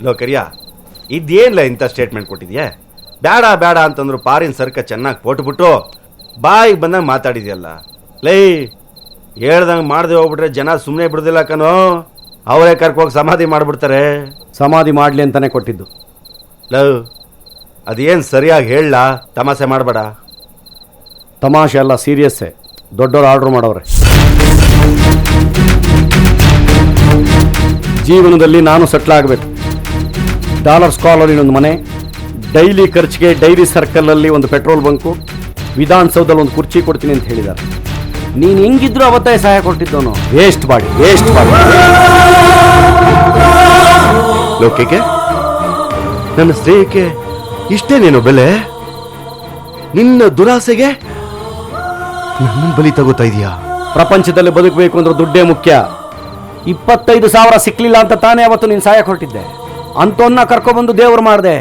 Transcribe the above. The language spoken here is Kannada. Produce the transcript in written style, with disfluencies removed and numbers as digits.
ಲೋ ಕರಿಯ, ಇದೇನಿಲ್ಲ ಇಂಥ ಸ್ಟೇಟ್ಮೆಂಟ್ ಕೊಟ್ಟಿದ್ಯಾ? ಬೇಡ ಬೇಡ ಅಂತಂದ್ರು ಪಾರಿನ ಸರ್ಕ ಚೆನ್ನಾಗಿ ಪೋಟ್ಬಿಟ್ಟು ಬಾಯಿಗೆ ಬಂದಂಗೆ ಮಾತಾಡಿದ್ಯಲ್ಲ. ಲೈ, ಹೇಳ್ದಂಗೆ ಮಾಡದೆ ಹೋಗ್ಬಿಟ್ರೆ ಜನ ಸುಮ್ಮನೆ ಬಿಡೋದಿಲ್ಲ ಕಣೋ. ಅವರೇ ಕರ್ಕೋಗಿ ಸಮಾಧಿ ಮಾಡಿಬಿಡ್ತಾರೆ. ಸಮಾಧಿ ಮಾಡಲಿ ಅಂತಾನೆ ಕೊಟ್ಟಿದ್ದು. ಲವ್, ಅದೇನು ಸರಿಯಾಗಿ ಹೇಳಲ್ಲ, ತಮಾಷೆ ಮಾಡಬೇಡ. ತಮಾಷೆ ಅಲ್ಲ, ಸೀರಿಯಸ್ಸೇ. ದೊಡ್ಡವ್ರು ಆರ್ಡ್ರ್ ಮಾಡವ್ರೆ. ಜೀವನದಲ್ಲಿ ನಾನು ಸೆಟ್ಲ್ ಆಗಬೇಕು. ಡಾಲರ್ಸ್ ಕಾಲೋನಿ ಒಂದು ಮನೆ, ಡೈಲಿ ಖರ್ಚಿಗೆ ಡೈರಿ ಸರ್ಕಲಲ್ಲಿ ಒಂದು ಪೆಟ್ರೋಲ್ ಬಂಕು, ವಿಧಾನಸೌಧದಲ್ಲಿ ಒಂದು ಕುರ್ಚಿ ಕೊಡ್ತೀನಿ ಅಂತ ಹೇಳಿದ್ದಾರೆ. ನೀನು ಹೆಂಗಿದ್ರು ಅವತ್ತೇ ಸಹಾಯ ಕೊಟ್ಟಿದ್ದವನು. ವೇಸ್ಟ್ ಮಾಡಿ. ಲೋಕಕ್ಕೆ, ನನ್ನ ಸ್ನೇಹಕ್ಕೆ ಇಷ್ಟೇ ನೀನು ಬೆಲೆ? ನಿನ್ನ ದುರಾಸೆಗೆ ನನ್ನ ಬಲಿ ತಗೋತಾ ಇದೀಯಾ? ಪ್ರಪಂಚದಲ್ಲಿ ಬದುಕಬೇಕು ಅಂದ್ರೆ ದುಡ್ಡೇ ಮುಖ್ಯ. 25,000 ಸಿಕ್ಲಿಲ್ಲ ಅಂತ ತಾನೇ ಅವತ್ತು ನೀನು ಸಹಾಯ ಕೊಟ್ಟಿದ್ದೆ. ಅಂತವನ್ನ ಕರ್ಕೊಬಂದು ದೇವ್ರು ಮಾಡಿದೆ.